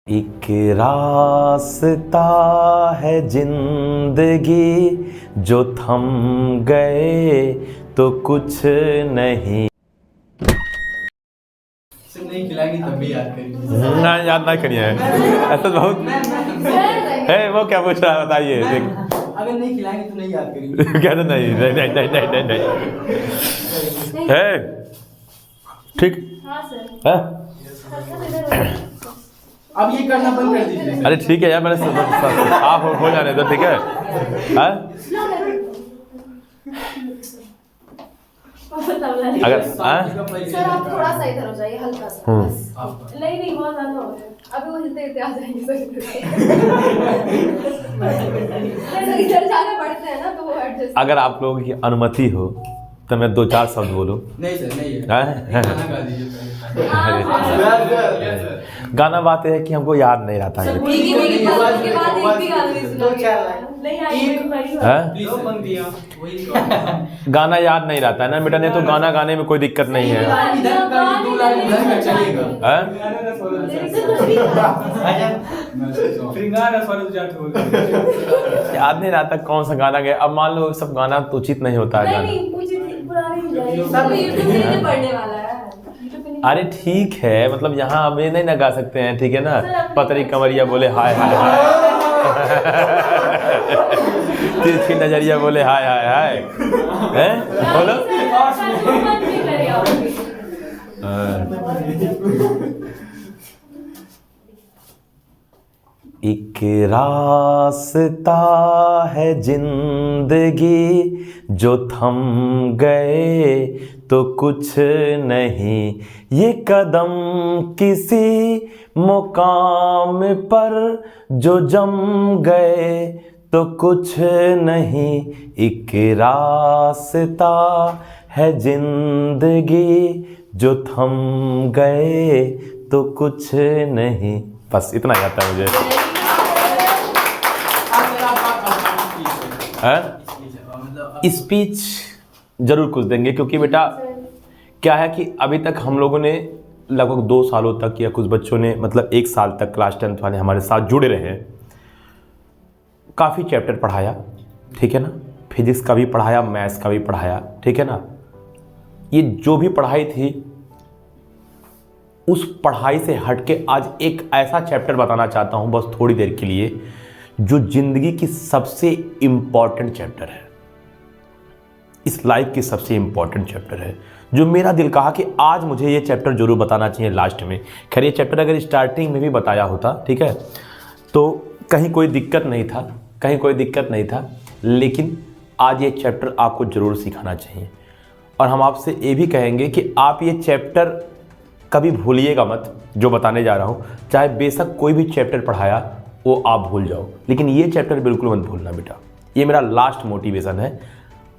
एक रास्ता है जिंदगी जो थम गए तो कुछ नहीं। नहीं खिलाएगी तब भी याद करिए। ना याद ना करिए, ऐसा बहुत है। वो क्या पूछ रहा है बताइए। अगर नहीं खिलाएंगे तो नहीं याद करेंगे। क्या तो नहीं नहीं नहीं नहीं नहीं नहीं है ठीक है। अब ये करना बंद कर दीजिए। अरे ठीक है यार, मैंने साफ हो जाने दो, ठीक है। अगर सर आप थोड़ा सा इधर हो जाइए, हल्का सा बस। नहीं बहुत ज्यादा हो रहा है, अभी वो हिलते हिलते आ जाएंगे सर। इधर जाना पड़ता है ना तो वो एडजस्ट। अगर आप लोगों की अनुमति हो तो मैं 2-4 शब्द बोलूं। नहीं सर नहीं है। गाना गा दीजिए। गाना बात है कि हमको याद नहीं रहता है। गाना याद नहीं रहता है ना बेटा, नहीं तो गाना गाने में कोई दिक्कत नहीं है। याद नहीं रहता कौन सा गाना गया। अब मान लो सब गाना तो उचित नहीं होता है गाना। अरे ठीक है, मतलब यहाँ अब ये नहीं ना गा सकते हैं, ठीक है ना। पतरी कमरिया बोले हाय हाय हाय, तिरछी नजरिया बोले हाय हाय हाय, हैं बोलो। एक रास्ता है जिंदगी जो थम गए तो कुछ नहीं। ये कदम किसी मुकाम पर जो जम गए तो कुछ नहीं। एक रास्ता है जिंदगी जो थम गए तो कुछ नहीं। बस इतना आता है मुझे। स्पीच जरूर कुछ देंगे, क्योंकि बेटा क्या है कि अभी तक हम लोगों ने लगभग 2 सालों तक या कुछ बच्चों ने मतलब 1 साल तक क्लास 10th वाले हमारे साथ जुड़े रहे हैं। काफ़ी चैप्टर पढ़ाया, ठीक है ना। फिजिक्स का भी पढ़ाया, मैथ्स का भी पढ़ाया, ठीक है ना। ये जो भी पढ़ाई थी उस पढ़ाई से हटके आज एक ऐसा चैप्टर बताना चाहता हूं, बस थोड़ी देर के लिए, जो जिंदगी की सबसे इम्पॉर्टेंट चैप्टर है, इस लाइफ की सबसे इम्पॉर्टेंट चैप्टर है, जो मेरा दिल कहा कि आज मुझे ये चैप्टर जरूर बताना चाहिए लास्ट में। खैर ये चैप्टर अगर स्टार्टिंग में भी बताया होता, ठीक है, तो कहीं कोई दिक्कत नहीं था, लेकिन आज ये चैप्टर आपको ज़रूर सिखाना चाहिए। और हम आपसे ये भी कहेंगे कि आप ये चैप्टर कभी भूलिएगा मत, जो बताने जा रहा हूँ। चाहे बेशक कोई भी चैप्टर पढ़ाया वो आप भूल जाओ, लेकिन ये चैप्टर बिल्कुल मत भूलना बेटा। ये मेरा लास्ट मोटिवेशन है,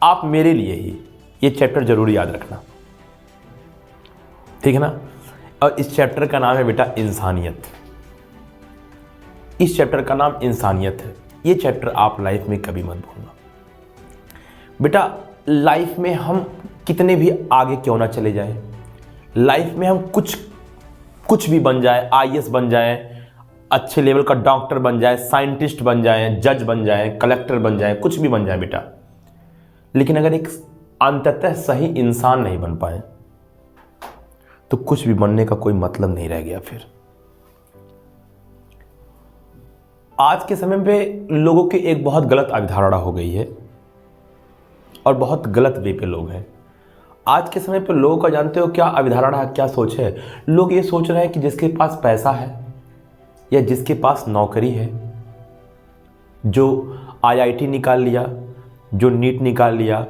आप मेरे लिए ही ये चैप्टर जरूर याद रखना, ठीक है ना। और इस चैप्टर का नाम है बेटा इंसानियत। इस चैप्टर का नाम इंसानियत है। ये चैप्टर आप लाइफ में कभी मत भूलना बेटा। लाइफ में हम कितने भी आगे क्यों ना चले जाएं, लाइफ में हम कुछ भी बन जाए, आईएएस बन जाए, अच्छे लेवल का डॉक्टर बन जाए, साइंटिस्ट बन जाए, जज बन जाए, कलेक्टर बन जाए, कुछ भी बन जाए बेटा, लेकिन अगर एक अंततः सही इंसान नहीं बन पाए तो कुछ भी बनने का कोई मतलब नहीं रह गया। फिर आज के समय पे लोगों की एक बहुत गलत अवधारणा हो गई है और बहुत गलत वे पे लोग हैं। आज के समय पे लोगों का जानते हो क्या अवधारणा है, क्या सोच है? लोग ये सोच रहे हैं कि जिसके पास पैसा है या जिसके पास नौकरी है, जो आईआईटी निकाल लिया, जो नीट निकाल लिया,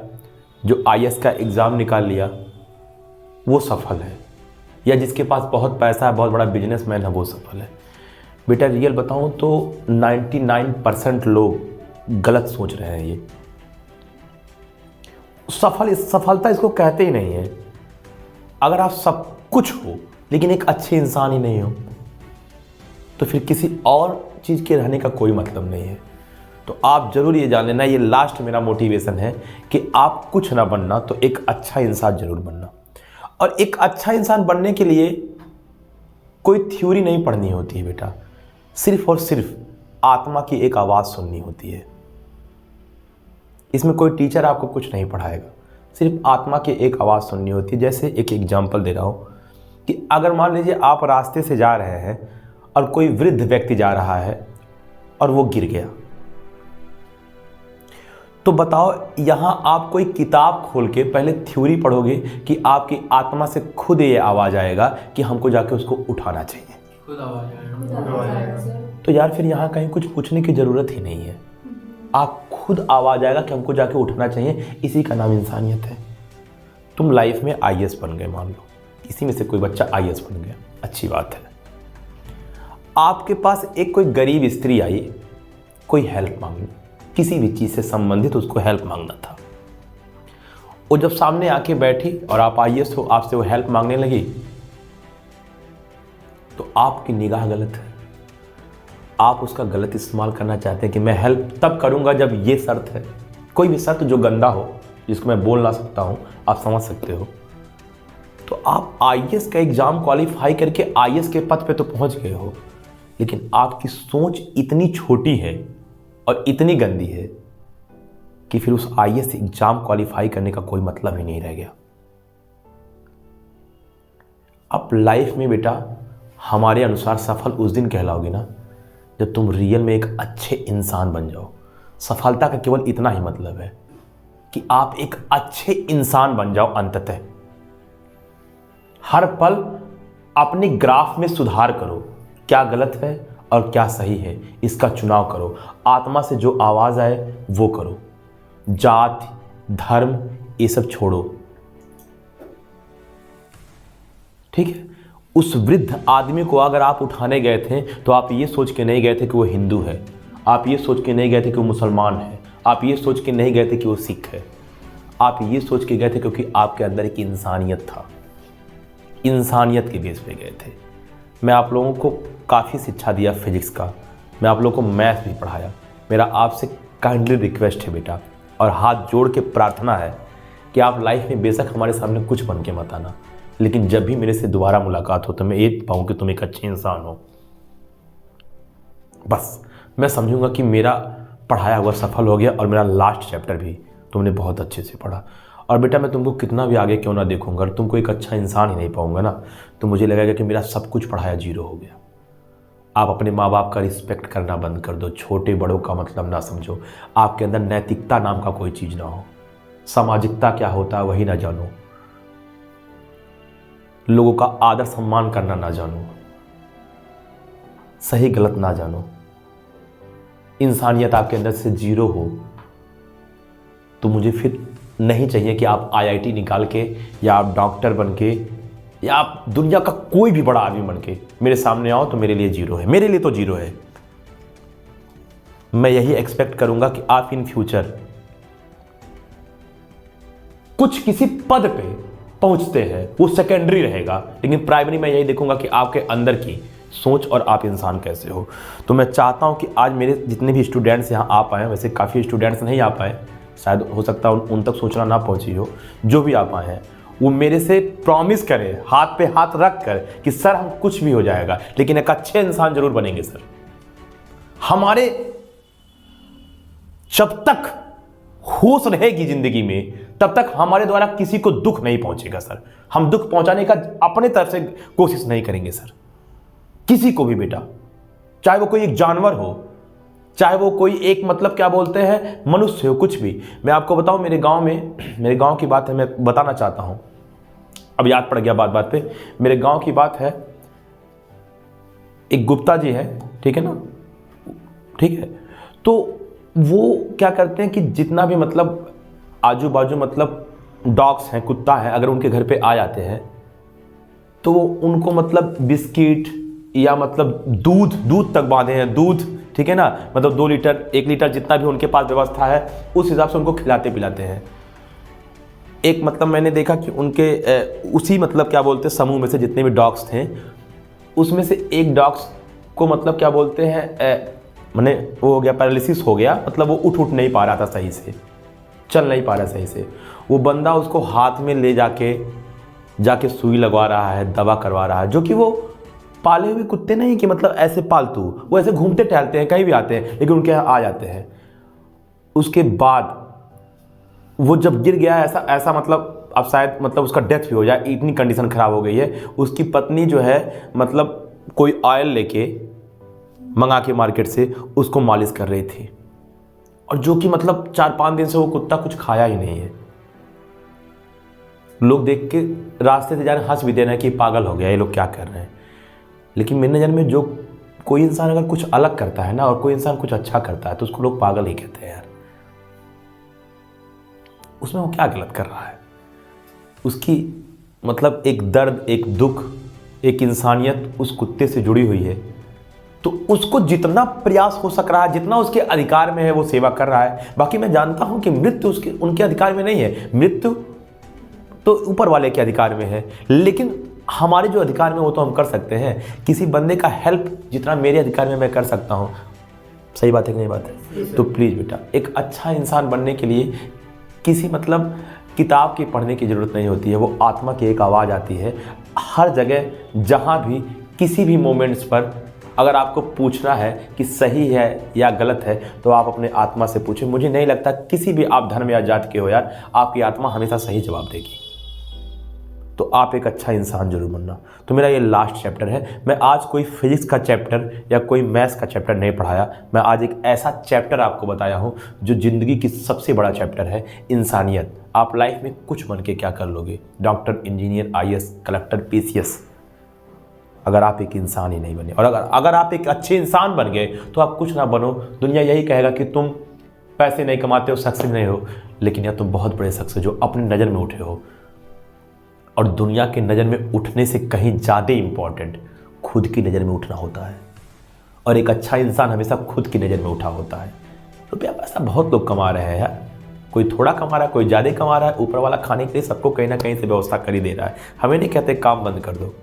जो आईएएस का एग्ज़ाम निकाल लिया, वो सफल है, या जिसके पास बहुत पैसा है, बहुत बड़ा बिजनेसमैन है, वो सफल है। बेटा रियल बताऊं तो 99% लोग गलत सोच रहे हैं। ये सफलता इसको कहते ही नहीं है। अगर आप सब कुछ हो लेकिन एक अच्छे इंसान ही नहीं हो तो फिर किसी और चीज़ के रहने का कोई मतलब नहीं है। तो आप जरूर ये जान लेना, ये लास्ट मेरा मोटिवेशन है कि आप कुछ ना बनना तो एक अच्छा इंसान जरूर बनना। और एक अच्छा इंसान बनने के लिए कोई थ्योरी नहीं पढ़नी होती है बेटा, सिर्फ और सिर्फ आत्मा की एक आवाज़ सुननी होती है। इसमें कोई टीचर आपको कुछ नहीं पढ़ाएगा, सिर्फ आत्मा की एक आवाज़ सुननी होती है। जैसे एक एग्जाम्पल दे रहा हूँ कि अगर मान लीजिए आप रास्ते से जा रहे हैं और कोई वृद्ध व्यक्ति जा रहा है और वो गिर गया, तो बताओ यहाँ आप कोई किताब खोल के पहले थ्योरी पढ़ोगे कि आपकी आत्मा से खुद ये आवाज़ आएगा कि हमको जाके उसको उठाना चाहिए? खुद आवाज आएगा। तो यार फिर यहाँ कहीं कुछ पूछने की ज़रूरत ही नहीं है, आप खुद आवाज़ आएगा कि हमको जाके उठना चाहिए। इसी का नाम इंसानियत है। तुम लाइफ में आईएएस बन गए, मान लो इसी में से कोई बच्चा आईएएस बन गया, अच्छी बात है। आपके पास एक कोई गरीब स्त्री आई, कोई हेल्प मांगनी, किसी भी चीज़ से संबंधित उसको हेल्प मांगना था। वो जब सामने आके बैठी और आप आईएएस हो, आपसे वो हेल्प मांगने लगी, तो आपकी निगाह गलत है। आप उसका गलत इस्तेमाल करना चाहते हैं कि मैं हेल्प तब करूंगा जब ये शर्त है। कोई भी शर्त जो गंदा हो, जिसको मैं बोल ना सकता हूं, आप समझ सकते हो। तो आप आईएएस का एग्जाम क्वालिफाई करके आईएएस के पद पे तो पहुंच गए हो, लेकिन आपकी सोच इतनी छोटी है और इतनी गंदी है कि फिर उस आईएएस एग्जाम क्वालिफाई करने का कोई मतलब ही नहीं रह गया। अब लाइफ में बेटा हमारे अनुसार सफल उस दिन कहलाओगे ना जब तुम रियल में एक अच्छे इंसान बन जाओ। सफलता का केवल इतना ही मतलब है कि आप एक अच्छे इंसान बन जाओ। अंततः हर पल अपने ग्राफ में सुधार करो, क्या गलत है और क्या सही है इसका चुनाव करो। आत्मा से जो आवाज़ आए वो करो। जात धर्म ये सब छोड़ो, ठीक है। उस वृद्ध आदमी को अगर आप उठाने गए थे तो आप ये सोच के नहीं गए थे कि वो हिंदू है, आप ये सोच के नहीं गए थे कि वो मुसलमान है, आप ये सोच के नहीं गए थे कि वो सिख है। आप ये सोच के गए थे क्योंकि आपके अंदर एक इंसानियत था, इंसानियत के बेस पे गए थे। मैं आप लोगों को काफ़ी शिक्षा दिया फिजिक्स का, मैं आप लोगों को मैथ भी पढ़ाया। मेरा आपसे काइंडली रिक्वेस्ट है बेटा, और हाथ जोड़ के प्रार्थना है कि आप लाइफ में बेशक हमारे सामने कुछ बन के मत आना, लेकिन जब भी मेरे से दोबारा मुलाकात हो तो मैं ये पाऊँ कि तुम एक अच्छे इंसान हो। बस मैं समझूंगा कि मेरा पढ़ाया हुआ सफल हो गया और मेरा लास्ट चैप्टर भी तुमने बहुत अच्छे से पढ़ा। और बेटा मैं तुमको कितना भी आगे क्यों ना देखूंगा, अगर तुमको एक अच्छा इंसान ही नहीं पाऊंगा ना तो मुझे लगेगा कि मेरा सब कुछ पढ़ाया जीरो हो गया। आप अपने माँ बाप का रिस्पेक्ट करना बंद कर दो, छोटे बड़ों का मतलब ना समझो, आपके अंदर नैतिकता नाम का कोई चीज़ ना हो, सामाजिकता क्या होता है वही ना जानो, लोगों का आदर सम्मान करना ना जानो, सही गलत ना जानो, इंसानियत आपके अंदर से जीरो हो, तो मुझे फिर नहीं चाहिए कि आप आईआईटी निकाल के या आप डॉक्टर बन के या आप दुनिया का कोई भी बड़ा आदमी बन के मेरे सामने आओ तो मेरे लिए जीरो है, मेरे लिए तो जीरो है। मैं यही एक्सपेक्ट करूंगा कि आप इन फ्यूचर कुछ किसी पद पे पहुंचते हैं, वो सेकेंडरी रहेगा, लेकिन प्राइमरी मैं यही देखूंगा कि आपके अंदर की सोच और आप इंसान कैसे हो। तो मैं चाहता हूं कि आज मेरे जितने भी स्टूडेंट्स यहाँ आ पाए, वैसे काफ़ी स्टूडेंट्स नहीं आ पाए, शायद हो सकता है उन तक सूचना ना पहुंची हो, जो भी आप आए हैं वो मेरे से प्रॉमिस करें हाथ पे हाथ रख कर कि सर हम कुछ भी हो जाएगा लेकिन एक अच्छे इंसान जरूर बनेंगे सर। हमारे जब तक होश रहेगी जिंदगी में तब तक हमारे द्वारा किसी को दुख नहीं पहुंचेगा सर। हम दुख पहुंचाने का अपने तरफ से कोशिश नहीं करेंगे सर, किसी को भी बेटा, चाहे वो कोई एक जानवर हो, चाहे वो कोई एक मतलब क्या बोलते हैं मनुष्य हो, कुछ भी। मैं आपको बताऊं मेरे गांव की बात है, मैं बताना चाहता हूं, अब याद पड़ गया बात बात पे। मेरे गांव की बात है, एक गुप्ता जी है, ठीक है ना, ठीक है। तो वो क्या करते हैं कि जितना भी मतलब आजू बाजू मतलब डॉग्स हैं, कुत्ता है, अगर उनके घर पे आ जाते हैं तो उनको मतलब बिस्किट या मतलब दूध तक बांधे हैं, दूध, ठीक है ना, मतलब 2 लीटर 1 लीटर जितना भी उनके पास व्यवस्था है उस हिसाब से उनको खिलाते पिलाते हैं। एक मतलब मैंने देखा कि उनके उसी मतलब क्या बोलते हैं समूह में से जितने भी डॉग्स थे उसमें से एक डॉग्स को मतलब क्या बोलते हैं मैंने वो हो गया, पैरालिसिस हो गया, मतलब वो उठ नहीं पा रहा था सही से, चल नहीं पा रहा सही से। वो बंदा उसको हाथ में ले जाके सुई लगवा रहा है, दवा करवा रहा है, जो कि वो पाले हुए कुत्ते नहीं कि मतलब ऐसे पालतू, वो ऐसे घूमते टहलते हैं, कहीं भी आते हैं, लेकिन उनके यहाँ आ जाते हैं। उसके बाद वो जब गिर गया ऐसा ऐसा मतलब अब शायद मतलब उसका डेथ भी हो जाए, इतनी कंडीशन ख़राब हो गई है। उसकी पत्नी जो है मतलब कोई ऑयल लेके मंगा के मार्केट से उसको मालिश कर रही थी, और जो कि मतलब 4-5 दिन से वो कुत्ता कुछ खाया ही नहीं है। लोग देख के रास्ते से जा रहे हंस भी दे रहे हैं कि पागल हो गया, ये लोग क्या कर रहे हैं। लेकिन मेरे नज़र में जो कोई इंसान अगर कुछ अलग करता है ना, और कोई इंसान कुछ अच्छा करता है, तो उसको लोग पागल ही कहते हैं यार। उसमें वो क्या गलत कर रहा है? उसकी मतलब एक दर्द, एक दुख, एक इंसानियत उस कुत्ते से जुड़ी हुई है, तो उसको जितना प्रयास हो सक रहा है, जितना उसके अधिकार में है, वो सेवा कर रहा है। बाकी मैं जानता हूं कि मृत्यु उनके अधिकार में नहीं है, मृत्यु तो ऊपर वाले के अधिकार में है, लेकिन हमारे जो अधिकार में वो तो हम कर सकते हैं। किसी बंदे का हेल्प जितना मेरे अधिकार में मैं कर सकता हूँ, सही बात है कि नहीं बात है? तो प्लीज़ बेटा, एक अच्छा इंसान बनने के लिए किसी मतलब किताब की पढ़ने की ज़रूरत नहीं होती है। वो आत्मा की एक आवाज़ आती है हर जगह, जहाँ भी किसी भी मोमेंट्स पर अगर आपको पूछना है कि सही है या गलत है, तो आप अपने आत्मा से पूछें। मुझे नहीं लगता किसी भी आप धर्म या जात के हो यार, आपकी आत्मा हमेशा सही जवाब देगी। तो आप एक अच्छा इंसान जरूर बनना। तो मेरा ये लास्ट चैप्टर है। मैं आज कोई फिजिक्स का चैप्टर या कोई मैथ्स का चैप्टर नहीं पढ़ाया, मैं आज एक ऐसा चैप्टर आपको बताया हूँ जो ज़िंदगी की सबसे बड़ा चैप्टर है, इंसानियत। आप लाइफ में कुछ बन के क्या कर लोगे? Doctor, engineer, IAS, collector, PCS, अगर आप एक इंसान ही नहीं बने। और अगर आप एक अच्छे इंसान बन गए तो आप कुछ ना बनो, दुनिया यही कहेगा कि तुम पैसे नहीं कमाते हो, सक्सेस नहीं हो, लेकिन यार तुम बहुत बड़े सक्सेस जो अपनी नज़र में उठे हो। और दुनिया की नज़र में उठने से कहीं ज़्यादा इम्पॉर्टेंट खुद की नज़र में उठना होता है। और एक अच्छा इंसान हमेशा खुद की नज़र में उठा होता है। रुपया पैसा बहुत लोग कमा रहे हैं यार, कोई थोड़ा कमा रहा है, कोई ज़्यादा कमा रहा है। ऊपर वाला खाने के लिए सबको कहीं ना कहीं से व्यवस्था कर ही दे रहा है। हमें नहीं कहते काम बंद कर दो,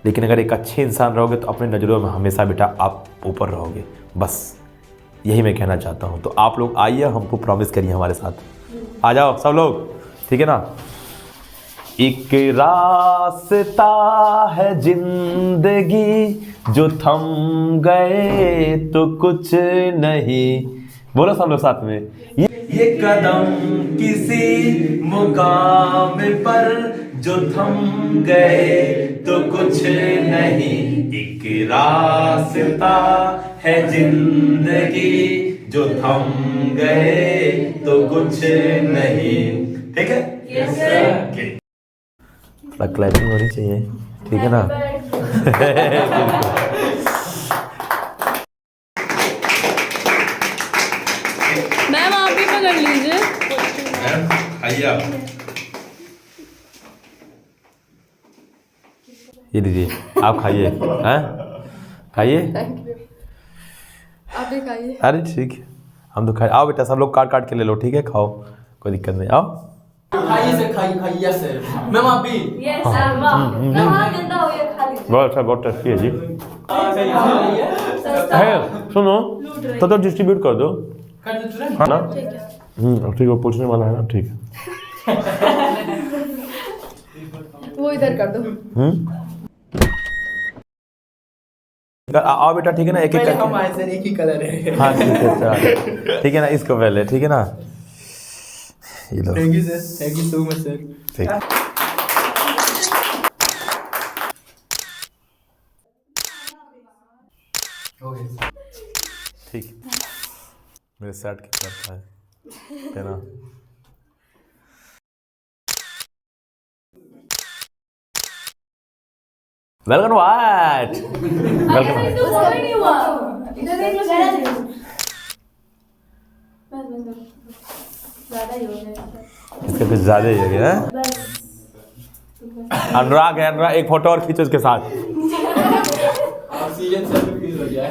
लेकिन अगर एक अच्छे इंसान रहोगे तो अपने नज़रों में हमेशा बेटा आप ऊपर रहोगे। बस यही मैं कहना चाहता हूँ। तो आप लोग आइए, हमको प्रॉमिस करिए हमारे साथ। आ जाओ सब लोग, ठीक है ना? एक रास्ता है जिंदगी जो थम गए तो कुछ नहीं। बोलो सब लोग साथ में, ये कदम किसी मुकाम पर जो थम गए तो कुछ नहीं। एक रास्ता है जिंदगी जो थम गए तो कुछ नहीं। ठीक है? Yes sir. क्लैपिंग होनी चाहिए, ठीक है ना? मैम आप भी पकड़ लीजिए। मैम आइए आप, ये दीजिए, आप खाइए। हैं? खाइए। आप भी खाइए। अरे ठीक है, हम तो खाए। आओ बेटा, सब लोग काट काट के ले लो, ठीक है? खाओ, कोई दिक्कत नहीं। आओ खाइए सर, खाइए। Yes sir. मैम आप भी। Yes sir. वाह गंदा हो गया, खा लीजिए। बहुत अच्छा, बहुत टेस्टी है जी। सस्ता है, सुनो तो डिस्ट्रीब्यूट कर दो, हाँ ना? ठीक है। ठीक है, पूछने वाला है ना, ठीक है। वो इधर कर दो। आओ बेटा, ठीक है ना? एक एक हम आए सर, एक ही कलर है। हाँ ठीक है, अच्छा ठीक है ना? इसको पहले, ठीक है ना? ये लो। Thank you sir, thank you so much sir. ठीक, ठीक, मेरे सेट के करता है ना? Welcome what, welcome. उसका भी नहीं हुआ। इधर देख लो, ज़्यादा नहीं। बस ज़्यादा ही हो गया। इसका कुछ ज़्यादा ही हो गया है। बस अनुराग है, अनुराग एक फोटो और खींचो इसके साथ। ऑक्सीजन सर फील हो गया है।